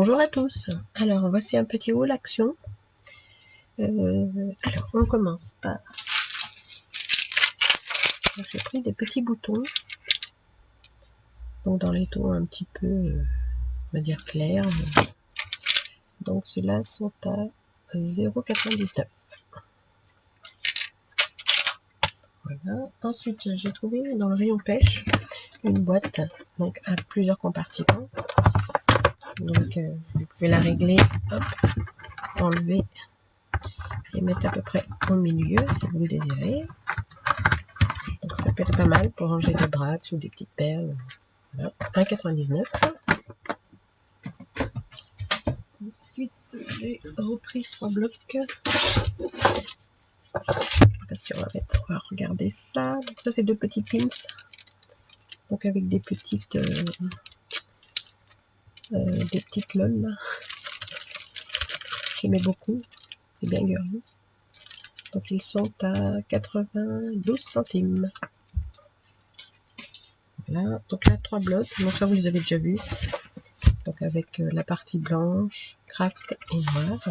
Bonjour à tous. Alors voici un petit haul action. Alors on commence par... J'ai pris des petits boutons. Donc dans les tons un petit peu, on va dire clairs. Donc ceux-là sont à 0,99. Voilà. Ensuite j'ai trouvé dans le rayon pêche une boîte donc à plusieurs compartiments. Donc vous pouvez la régler, hop, enlever et mettre à peu près au milieu si vous le désirez. Donc ça peut être pas mal pour ranger des braques ou des petites perles. Voilà, 1,99. Ensuite j'ai repris 3 blocs. Je sais pas si on va regarder ça. Donc ça c'est 2 petits pins. Donc avec des petites lol là. J'aimais beaucoup. C'est bien girly. Donc ils sont à 92 centimes. Voilà, donc là 3 blocs, donc ça vous les avez déjà vus. Donc avec la partie blanche, craft et noir.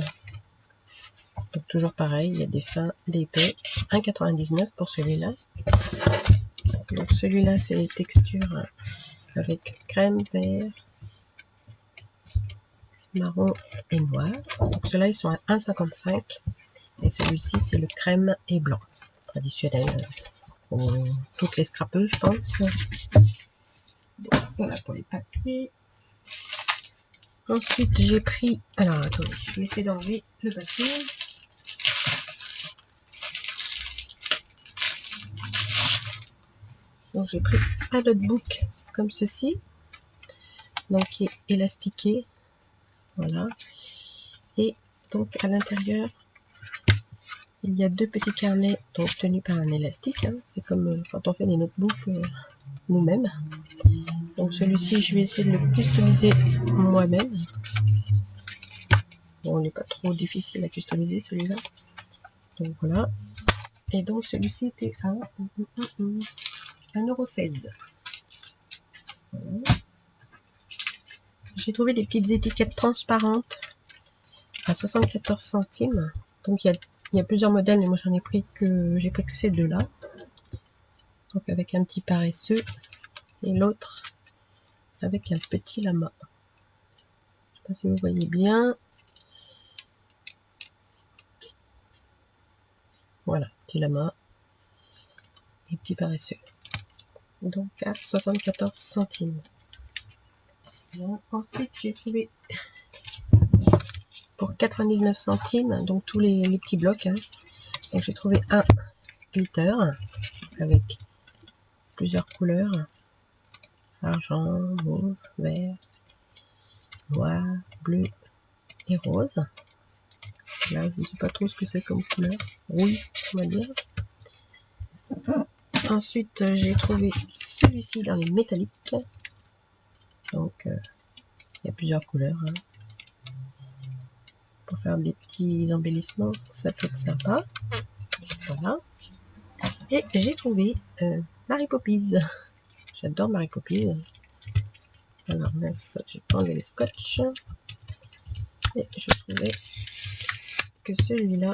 Donc toujours pareil, il y a des fins, des épais. 1,99 pour celui-là. Donc celui-là c'est les textures avec crème, vert, marron et noir. Donc ceux-là ils sont à 1,55. Et celui-ci c'est le crème et blanc. Traditionnel. Pour toutes les scrapeuses je pense. Donc voilà pour les papiers. Ensuite j'ai pris, alors attendez, je vais essayer d'enlever le papier. Donc j'ai pris un notebook comme ceci, donc qui est élastiqué, voilà. Et donc à l'intérieur il y a 2 petits carnets donc tenus par un élastique, hein. C'est comme quand on fait les notebooks nous-mêmes. Donc celui-ci je vais essayer de le customiser moi-même. Bon, il n'est pas trop difficile à customiser celui-là. Donc voilà. Et donc celui-ci était à 1,16 €. Voilà. J'ai trouvé des petites étiquettes transparentes à 74 centimes. Donc il y a plusieurs modèles, mais moi j'ai pris que ces deux-là. Donc avec un petit paresseux et l'autre avec un petit lama. Je sais pas si vous voyez bien. Voilà, petit lama et petit paresseux. Donc à 74 centimes. Voilà. Ensuite j'ai trouvé pour 99 centimes, donc tous les petits blocs. Hein. Donc j'ai trouvé un glitter avec plusieurs couleurs. Argent, mauve, vert, noir, bleu et rose. Là, je ne sais pas trop ce que c'est comme couleur. Rouille, on va dire. Ensuite, j'ai trouvé celui-ci dans les métalliques. Donc, il y a plusieurs couleurs. Hein. Pour faire des petits embellissements, ça peut être sympa. Voilà. Et j'ai trouvé Mary Poppins. J'adore Mary Poppins. Alors là, j'ai pas enlevé les scotch. Et je trouvais que celui-là,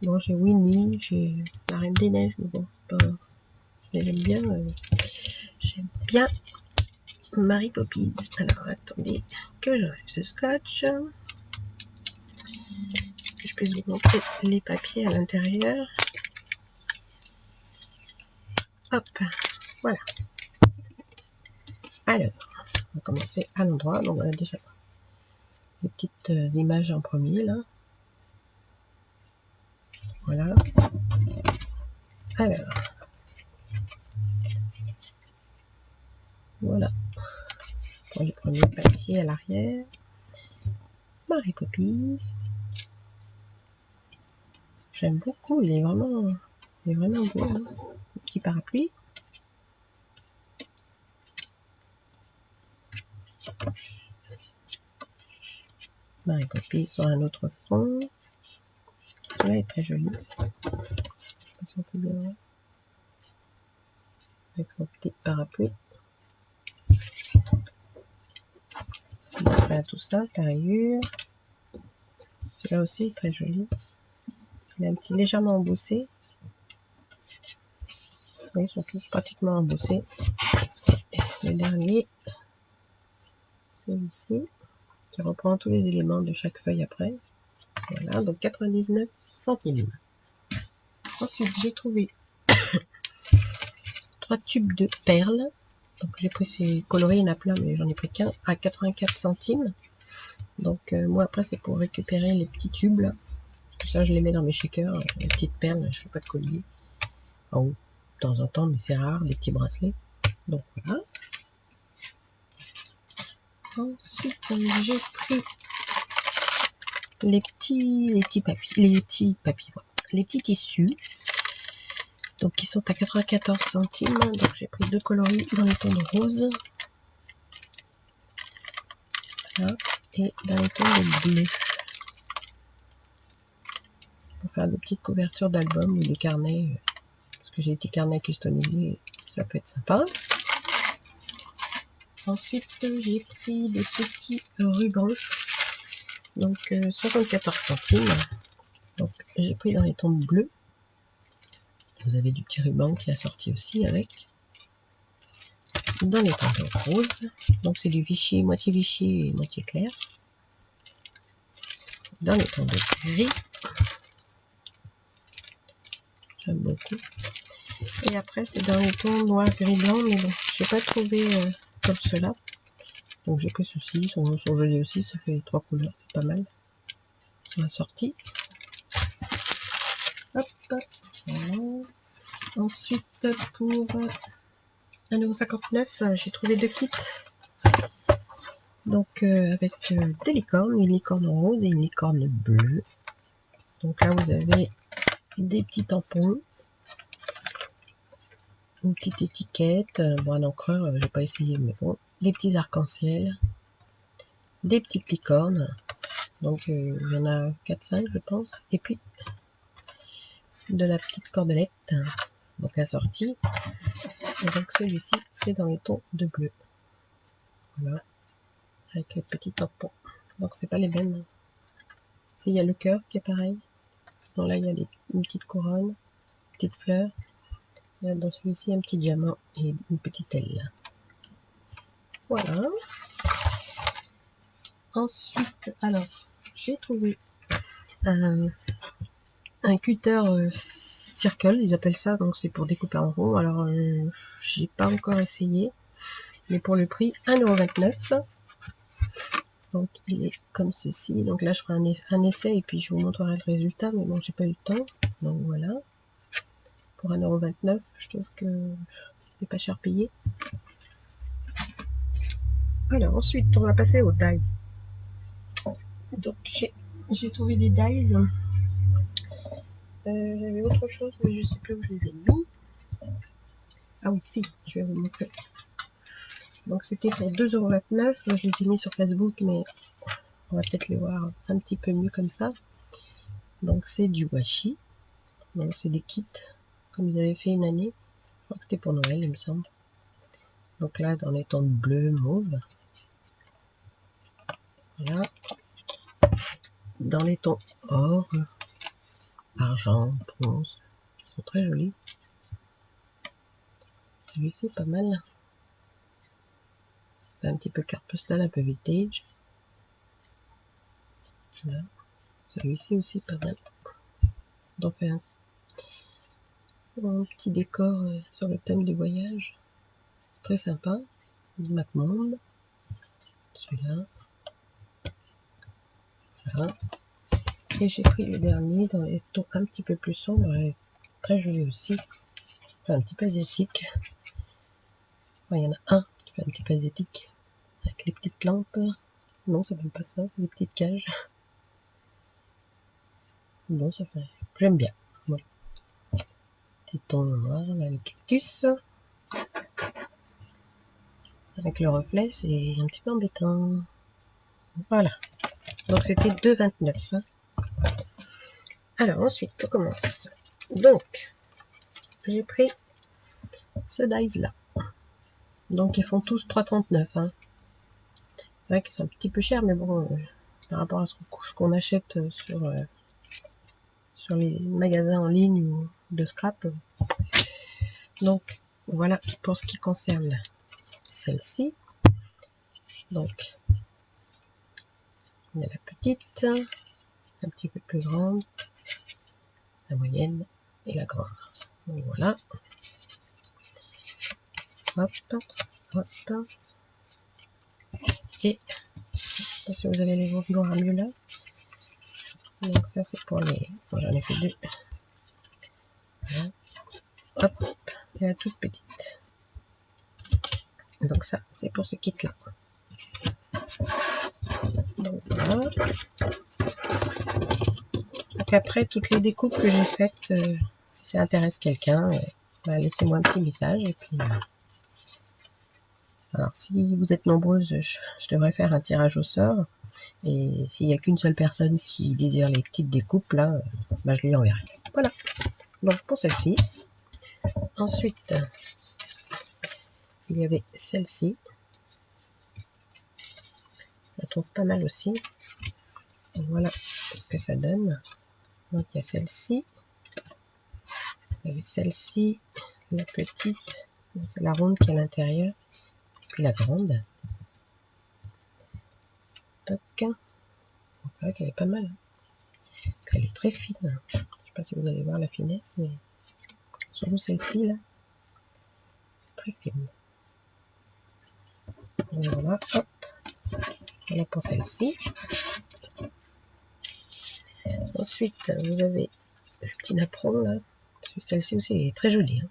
bon, j'ai Winnie, j'ai la Reine des Neiges, mais bon, j'aime bien Mary Poppins. Alors attendez que j'enlève ce scotch, que je puisse vous montrer les papiers à l'intérieur. Hop, voilà. Alors, on va commencer à l'endroit. Donc on a déjà les petites images en premier là. Voilà. Alors, voilà. Pour les premiers papiers à l'arrière. Mary Poppins. J'aime beaucoup, il est vraiment beau. Hein. Petit parapluie. Mary Poppins sur un autre fond. Celui-là est très joli. Je sais pas si on peut bien voir. Avec son petit parapluie. Voilà, tout ça, la rayure. Celui-là aussi, très joli. Il est un petit légèrement embossé. Oui, ils sont tous pratiquement embossés. Le dernier, celui-ci, qui reprend tous les éléments de chaque feuille après. Voilà, donc 99 centimes. Ensuite, j'ai trouvé 3 tubes de perles. Donc j'ai pris ces colorés, il y en a plein, mais j'en ai pris qu'un à 84 centimes. Donc moi après c'est pour récupérer les petits tubes là. Ça je les mets dans mes shakers, les petites perles, je fais pas de collier. En haut, de temps en temps, mais c'est rare, des petits bracelets. Donc voilà. Ensuite j'ai pris les petits papiers, voilà. Les petits tissus. Donc qui sont à 94 centimes. Donc j'ai pris 2 coloris dans les tons de rose. Voilà. Et dans les tons de bleu. Pour faire des petites couvertures d'albums ou de carnets. Parce que j'ai des petits carnets customisés. Ça peut être sympa. Ensuite j'ai pris des petits rubans. Donc 74 centimes. Donc j'ai pris dans les tons de bleu. Vous avez du petit ruban qui est assorti aussi avec. Dans les tons de rose. Donc c'est du Vichy, moitié Vichy et moitié clair. Dans les tons de gris. J'aime beaucoup. Et après c'est dans les tons noir, gris, blanc. Mais bon, je n'ai pas trouvé comme cela. Donc j'ai pris ceci. Ils sont jolis aussi. Ça fait 3 couleurs. C'est pas mal. Ils sont assortis. Hop. Voilà. Ensuite pour 1,59 €, j'ai trouvé 2 kits. Donc avec des licornes, une licorne rose et une licorne bleue. Donc là vous avez des petits tampons, une petite étiquette, bon un encreur, j'ai pas essayé mais bon, des petits arcs-en-ciel, des petites licornes, donc il y en a 4-5 je pense, et puis de la petite cordelette, donc assortie, et donc celui-ci c'est dans les tons de bleu, voilà, avec les petits tampons, donc c'est pas les mêmes, il y a le cœur qui est pareil, sinon là il y a une petite couronne, une petite fleur. Dans celui-ci, un petit diamant et une petite aile. Voilà. Ensuite, alors, j'ai trouvé un cutter circle, ils appellent ça, donc c'est pour découper en rond. Alors, j'ai pas encore essayé, mais pour le prix, 1,29 €. Donc, il est comme ceci. Donc là, je ferai un essai et puis je vous montrerai le résultat, mais bon, j'ai pas eu le temps. Donc voilà. Pour 1,29 €, je trouve que c'est pas cher payé. Alors ensuite, on va passer aux dies. Donc j'ai trouvé des dies. J'avais autre chose, mais je sais plus où je les ai mis. Ah oui, si, je vais vous montrer. Donc c'était pour 2,29 €. Je les ai mis sur Facebook, mais on va peut-être les voir un petit peu mieux comme ça. Donc c'est du washi. Donc c'est des kits, comme ils avaient fait une année. Je crois que c'était pour Noël, il me semble. Donc là, dans les tons bleu, mauve. Voilà. Dans les tons or, argent, bronze. Ils sont très jolis. Celui-ci est pas mal. Un petit peu carte postale, un peu vintage. Voilà. Celui-ci aussi pas mal. On fait un petit décor sur le thème du voyage. C'est très sympa. Du MacMonde. Celui-là. Voilà. Et j'ai pris le dernier dans les tons un petit peu plus sombres. Et très joli aussi. Enfin, un petit peu asiatique. Enfin, il y en a un qui fait un petit peu asiatique. Avec les petites lampes. Non, c'est même pas ça, c'est des petites cages. Bon, ça fait. J'aime bien. Voilà. Petit ton noir, là, les cactus. Avec le reflet, c'est un petit peu embêtant. Voilà. Donc c'était 2,29 €. Hein. Alors ensuite, on commence. Donc, j'ai pris ce dies là. Donc ils font tous 3,39 €. Hein. vrai qu'ils sont un petit peu chers, mais bon, par rapport à ce qu'on achète sur les magasins en ligne ou de scrap. Donc voilà pour ce qui concerne celle-ci. Donc il y a la petite, un petit peu plus grande, la moyenne et la grande. Donc voilà. Hop, hop. Et je sais pas si vous allez les voir mieux là. Donc ça c'est pour les. Bon, j'en ai fait deux. Voilà. Hop, et la toute petite. Donc ça c'est pour ce kit là. Donc voilà. Donc après toutes les découpes que j'ai faites, si ça intéresse quelqu'un, bah, laissez-moi un petit message et puis. Alors si vous êtes nombreuses, je devrais faire un tirage au sort. Et s'il n'y a qu'une seule personne qui désire les petites découpes là, bah, je lui enverrai. Voilà. Donc pour celle-ci. Ensuite, il y avait celle-ci. Je la trouve pas mal aussi. Donc, voilà ce que ça donne. Donc il y a celle-ci. Il y avait celle-ci. La petite. C'est la ronde qui est à l'intérieur. Puis la grande. Toc. C'est vrai qu'elle est pas mal. Puis elle est très fine. Je sais pas si vous allez voir la finesse, mais surtout celle-ci là. Très fine. Donc voilà, hop. Voilà pour celle-ci. Ensuite, vous avez le petit napperon là. Celle-ci aussi est très jolie. Hein.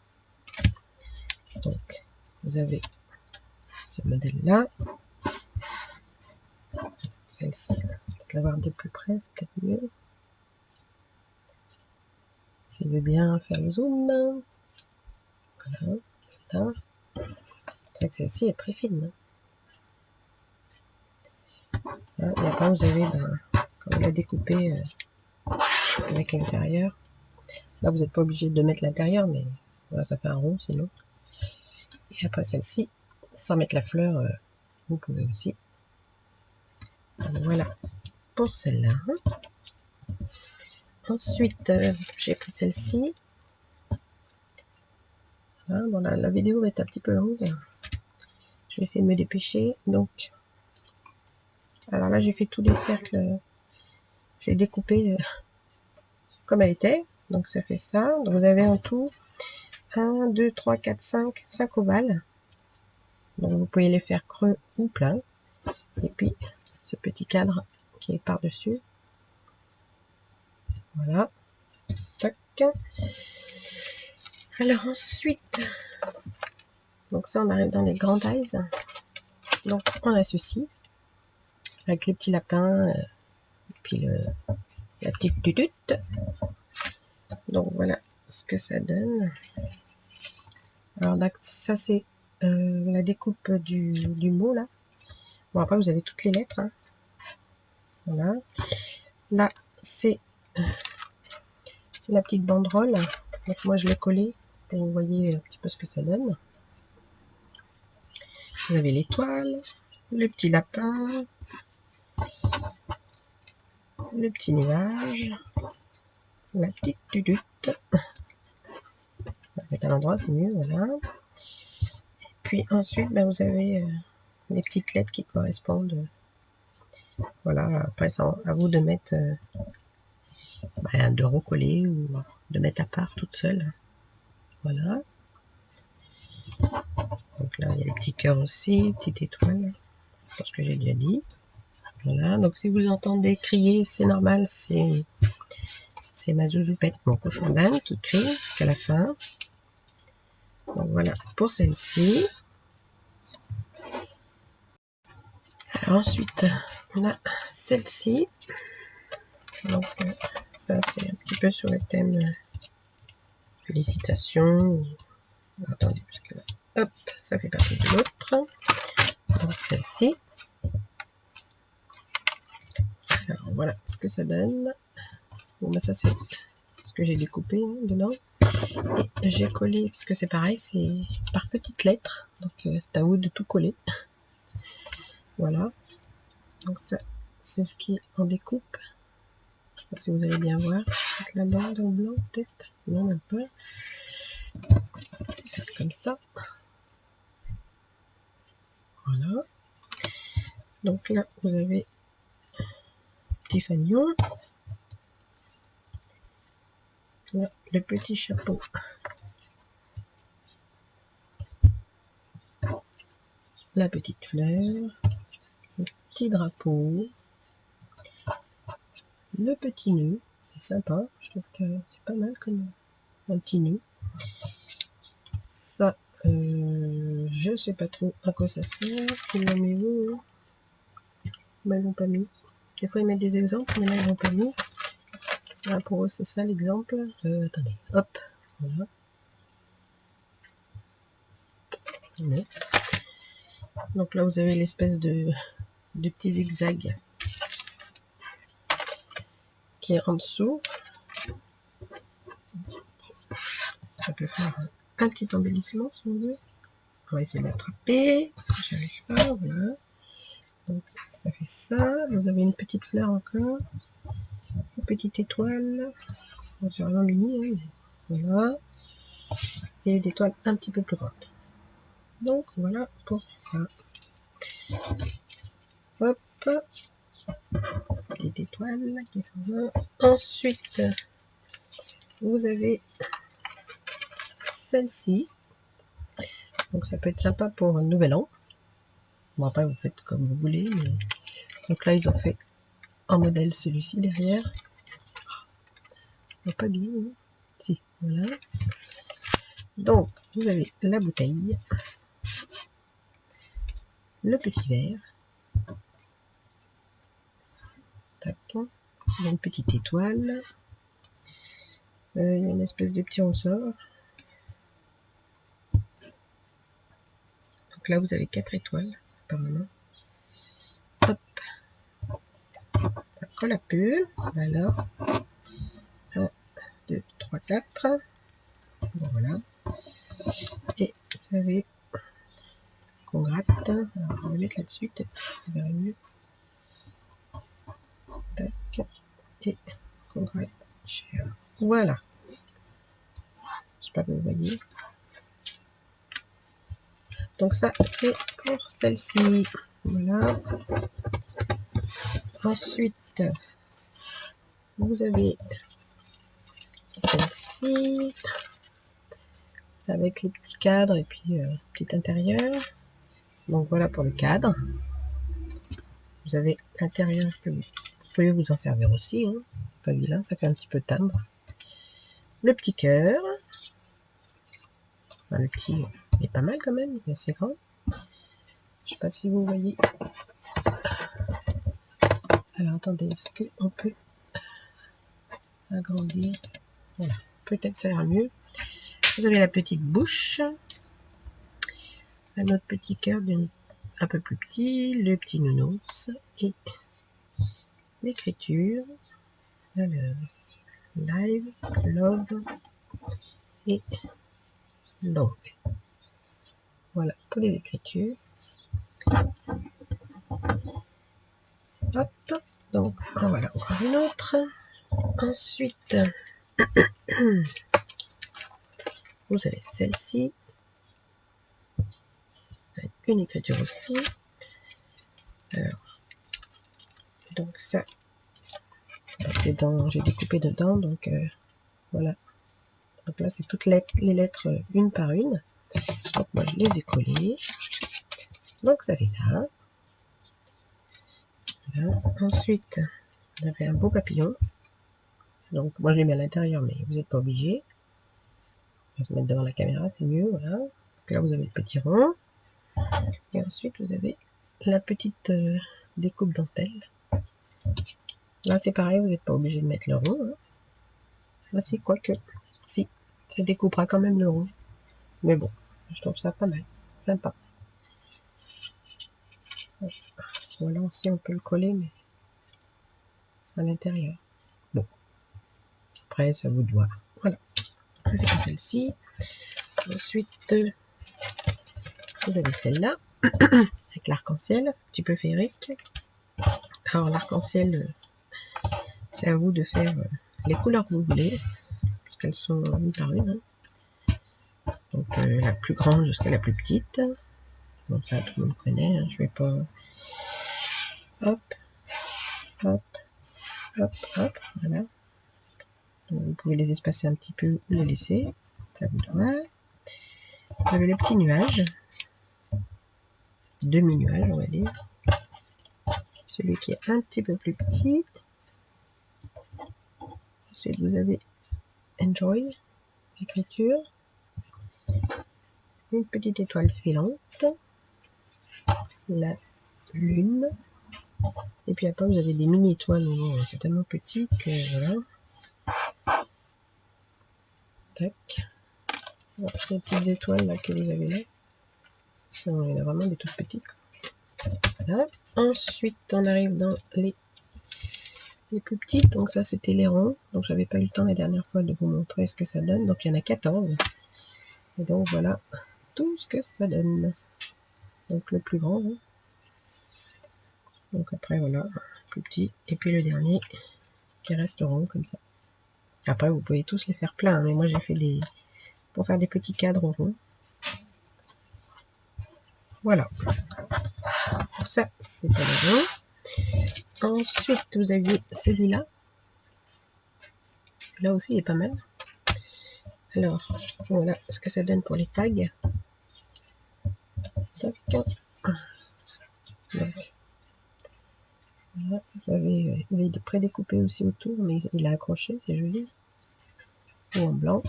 Donc, vous avez ce modèle-là. Celle-ci, peut-être la voir de plus près, c'est peut-être mieux. Si elle veut bien faire le zoom. Voilà, celle-là. C'est vrai que celle-ci est très fine. Hein. Et après, vous avez, quand vous la découpez avec l'intérieur. Là, vous n'êtes pas obligé de mettre l'intérieur, mais voilà, ça fait un rond sinon. Et après celle-ci, sans mettre la fleur, vous pouvez aussi. Donc, voilà pour celle-là. Ensuite, j'ai pris celle-ci. Voilà, bon, la vidéo va être un petit peu longue. Je vais essayer de me dépêcher. Donc, alors là, j'ai fait tous les cercles. J'ai découpé comme elle était. Donc, ça fait ça. Donc, vous avez en tout 1, 2, 3, 4, 5 ovales. Donc, vous pouvez les faire creux ou pleins. Et puis, ce petit cadre qui est par-dessus. Voilà. Tac. Alors ensuite, donc ça on arrive dans les grands eyes. Donc on a ceci, avec les petits lapins, et puis la petite tutute. Donc voilà ce que ça donne. Alors là, ça c'est la découpe du mot là. Bon après vous avez toutes les lettres. Hein. Voilà. Là c'est la petite banderole. Donc moi je l'ai collée pour que vous voyez un petit peu ce que ça donne. Vous avez l'étoile, le petit lapin, le petit nuage, la petite tutute. On va mettre à l'endroit, c'est mieux, voilà. Et puis ensuite, ben, vous avez les petites lettres qui correspondent. Voilà, après c'est à vous de mettre, de recoller ou de mettre à part toute seule. Voilà. Donc là, il y a les petits cœurs aussi, petites étoiles, pour ce que j'ai déjà dit. Voilà, donc si vous entendez crier, c'est normal, c'est ma zouzoupette, mon cochon d'âne qui crie jusqu'à la fin. Donc voilà pour celle-ci. Alors ensuite, on a celle-ci. Donc ça c'est un petit peu sur le thème félicitations. Attendez, parce que hop, ça fait partie de l'autre. Donc celle-ci. Alors voilà ce que ça donne. Bon bah ça c'est ce que j'ai découpé hein, dedans. Et j'ai collé, parce que c'est pareil, c'est par petites lettres. Donc c'est à vous de tout coller. Voilà. Donc ça, c'est ce qui est en découpe. Je sais pas si vous allez bien voir. Là-dedans, dans le blanc, peut-être. Non, même pas. Comme ça. Voilà. Donc là, vous avez petit fanion. Là, le petit chapeau. La petite fleur. Le petit drapeau. Le petit nœud. C'est sympa. Je trouve que c'est pas mal comme un petit nœud. Ça, je sais pas trop à quoi ça sert. Ils l'ont mis où? Mais ils l'ont pas mis. Des fois ils mettent des exemples, mais là ils l'ont pas mis. Là, pour eux c'est ça l'exemple. Attendez, hop, voilà. Non. Donc là vous avez l'espèce de petit zigzag qui est en dessous. Ça peut faire un petit embellissement si vous voulez. On va essayer d'attraper. J'arrive pas, voilà. Donc ça fait ça. Vous avez une petite fleur encore. Une petite étoile. Bon, c'est vraiment mini, hein, mais voilà. Et une étoile un petit peu plus grande. Donc voilà pour ça. Hop. Petite étoile qui s'en va. Ensuite, vous avez celle-ci. Donc ça peut être sympa pour un nouvel an. Bon après vous faites comme vous voulez. Mais... Donc là ils ont fait en modèle celui-ci derrière. Pas bien, hein. Si, voilà. Donc vous avez la bouteille. Le petit verre. Tac. Il y a une petite étoile. Il y a une espèce de petit ressort. Donc là vous avez 4 étoiles apparemment. Hop. Ça colle un peu. Alors. 1, 2, 3, 4. Voilà. Et vous avez qu'on gratte. Alors, on va le mettre là-dessus, peut-être vous verrez mieux. Tac. Et qu'on gratte cher. Voilà. Je sais pas que vous voyez. Donc ça, c'est pour celle-ci. Voilà. Ensuite, vous avez celle-ci. Avec le petit cadre et puis petit intérieur. Donc voilà pour le cadre. Vous avez l'intérieur que vous pouvez vous en servir aussi. Hein. Pas vilain, ça fait un petit peu de timbre. Le petit cœur. Enfin, le petit il est pas mal quand même, il est assez grand. Je sais pas si vous voyez. Alors attendez, est-ce qu'on peut agrandir? Voilà, peut-être ça ira mieux. Vous avez la petite bouche. Un autre petit cœur un peu plus petit, le petit nounours et l'écriture. Alors, live, love et love. Voilà pour les écritures. Hop, donc voilà encore une autre. Ensuite, vous avez celle-ci. Avec une écriture aussi. Alors, donc ça, c'est dans, j'ai découpé dedans, donc voilà. Donc là, c'est toutes les lettres une par une. Donc moi, je les ai collées. Donc ça fait ça. Voilà. Ensuite, vous avez un beau papillon. Donc moi, je les mets à l'intérieur, mais vous n'êtes pas obligé. On va se mettre devant la caméra, c'est mieux. Voilà. Donc là, vous avez le petit rond. Et ensuite, vous avez la petite découpe dentelle. Là, c'est pareil, vous n'êtes pas obligé de mettre le rond. Hein. Là, c'est quoi que... Si, ça découpera quand même le rond. Mais bon, je trouve ça pas mal. Sympa. Voilà, aussi, on peut le coller, mais à l'intérieur. Bon. Après, ça vous de voir. Voilà. Ça, c'est pour celle-ci. Ensuite, vous avez celle-là. Avec l'arc-en-ciel, un petit peu féerique. Alors l'arc-en-ciel, c'est à vous de faire les couleurs que vous voulez, puisqu'elles sont une par une. Hein. Donc la plus grande jusqu'à la plus petite. Donc ça tout le monde connaît, hein. Je vais pas... Hop, hop, hop, hop, voilà. Donc, vous pouvez les espacer un petit peu ou les laisser, ça vous doit. Vous avez le petit nuage, demi-nuage on va dire. Celui qui est un petit peu plus petit. Ensuite vous avez Enjoy, écriture, une petite étoile filante, la lune, et puis après vous avez des mini étoiles, c'est tellement petit que voilà. Tac. Alors, ces petites étoiles là que vous avez là, il y en a vraiment des toutes petites. Voilà. Ensuite on arrive dans les plus petites, donc ça c'était les ronds, donc j'avais pas eu le temps la dernière fois de vous montrer ce que ça donne, donc il y en a 14, et donc voilà tout ce que ça donne. Donc le plus grand, hein. Donc après voilà, plus petit, et puis le dernier qui reste rond comme ça. Après vous pouvez tous les faire plein, mais moi j'ai fait des, pour faire des petits cadres ronds. Voilà, ça c'est pas le rond. Ensuite vous aviez celui-là, là aussi il est pas mal. Alors voilà ce que ça donne pour les tags. Tac. Donc, voilà, vous avez, il est prédécoupé aussi autour, mais il a accroché, c'est joli. Ou en blanc.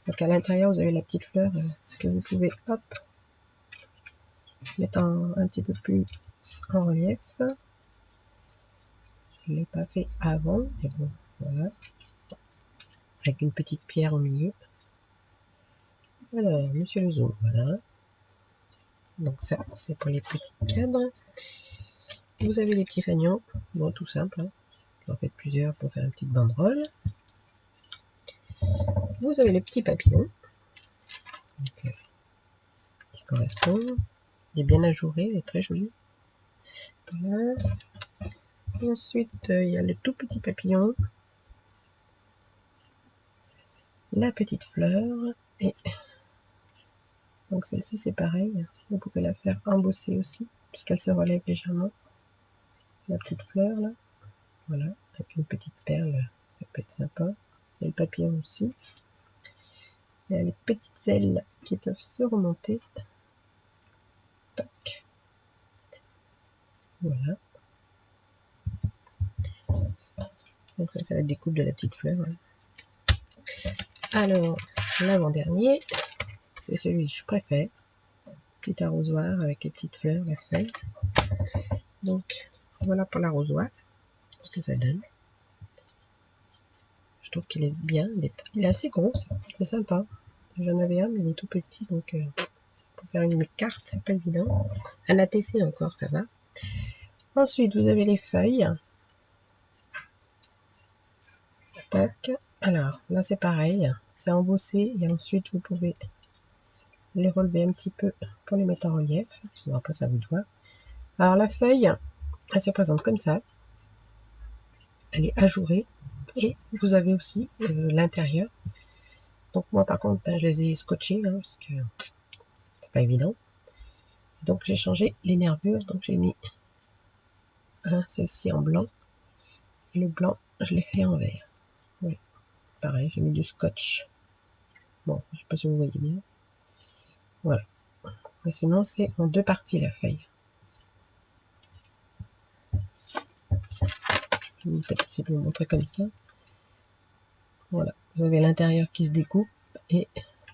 Donc à l'intérieur vous avez la petite fleur que vous pouvez hop mettre un petit peu plus en relief. Je ne l'ai pas fait avant, mais bon, voilà. Avec une petite pierre au milieu. Alors, monsieur le zoom, voilà. Donc ça, c'est pour les petits cadres. Vous avez les petits fanions, bon, tout simple. Hein. Vous en faites plusieurs pour faire une petite banderole. Vous avez les petits papillons, donc, qui correspondent. Il est bien ajouré, il est très joli. Voilà. Ensuite, il y a le tout petit papillon, la petite fleur, et donc celle-ci c'est pareil, vous pouvez la faire embosser aussi, puisqu'elle se relève légèrement. La petite fleur là, voilà, avec une petite perle, ça peut être sympa. Et le papillon aussi. Il y a les petites ailes qui peuvent se remonter. Tac. Voilà. Donc ça, c'est la découpe de la petite fleur. Hein. Alors, l'avant-dernier, c'est celui que je préfère. Petit arrosoir avec les petites fleurs, la feuille. Donc, voilà pour l'arrosoir, ce que ça donne. Je trouve qu'il est bien, il est assez gros, c'est sympa. J'en avais un, mais il est tout petit, donc pour faire une carte, c'est pas évident. Un ATC encore, ça va. Ensuite, vous avez les feuilles. Tac. Alors, là c'est pareil, c'est embossé, et ensuite vous pouvez les relever un petit peu pour les mettre en relief. Bon, après ça vous doit. Alors la feuille, elle se présente comme ça. Elle est ajourée. Et vous avez aussi l'intérieur. Donc moi par contre, ben, je les ai scotchés, hein, parce que c'est pas évident. Donc j'ai changé les nervures, donc j'ai mis celle-ci en blanc. Et le blanc, je l'ai fait en vert. Oui, pareil, j'ai mis du scotch. Bon, je sais pas si vous voyez bien. Voilà. Mais sinon, c'est en deux parties la feuille. Je vais peut-être essayer de vous montrer comme ça. Voilà, vous avez l'intérieur qui se découpe et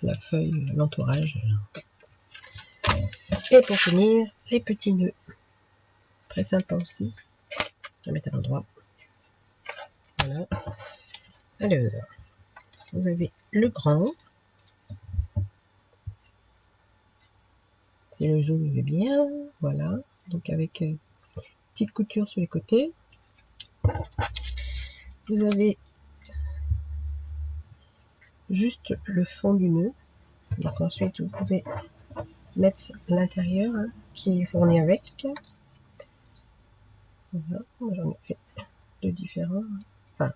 la feuille, l'entourage. Et pour finir, les petits nœuds. Très sympa aussi. Je vais mettre à l'endroit. Voilà. Alors, vous avez le grand. Si le zoom il veut bien. Voilà. Donc avec petite couture sur les côtés. Vous avez juste le fond du nœud. Donc ensuite, vous pouvez mettre l'intérieur hein, qui est fourni avec. Voilà, moi j'en ai fait 2 différents. Enfin,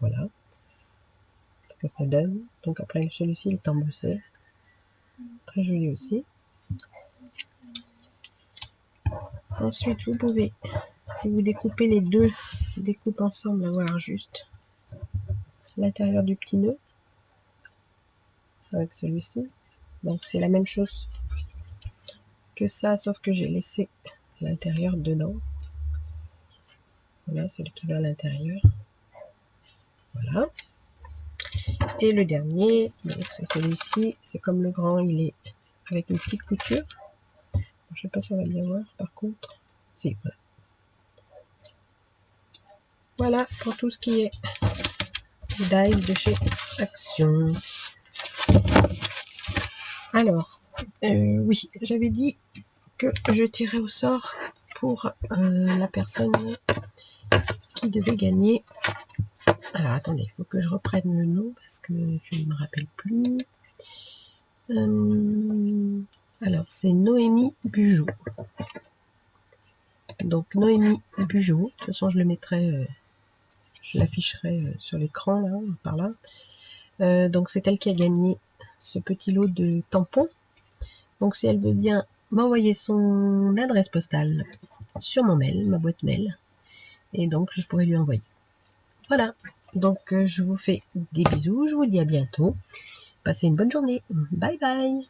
voilà ce que ça donne. Donc après celui-ci il est embossé. Très joli aussi. Ensuite vous pouvez, si vous découpez les deux découpes ensemble, avoir juste l'intérieur du petit nœud avec celui-ci. Donc c'est la même chose que ça, sauf que j'ai laissé l'intérieur dedans. Voilà, celui qui va à l'intérieur. Voilà. Et le dernier, c'est celui-ci. C'est comme le grand, il est avec une petite couture. Je sais pas si on va bien voir par contre. Si, voilà. Voilà pour tout ce qui est dies de chez Action. Alors, oui, j'avais dit que je tirais au sort pour la personne qui devait gagner. Alors attendez, il faut que je reprenne le nom parce que je ne me rappelle plus. Alors c'est Noémie Bugeaud. Donc Noémie Bugeaud, de toute façon je le mettrai, je l'afficherai sur l'écran là, par là. Donc c'est elle qui a gagné ce petit lot de tampons. Donc si elle veut bien m'envoyer son adresse postale sur mon mail, ma boîte mail, et donc je pourrais lui envoyer. Voilà, donc je vous fais des bisous, je vous dis à bientôt. Passez une bonne journée. Bye bye.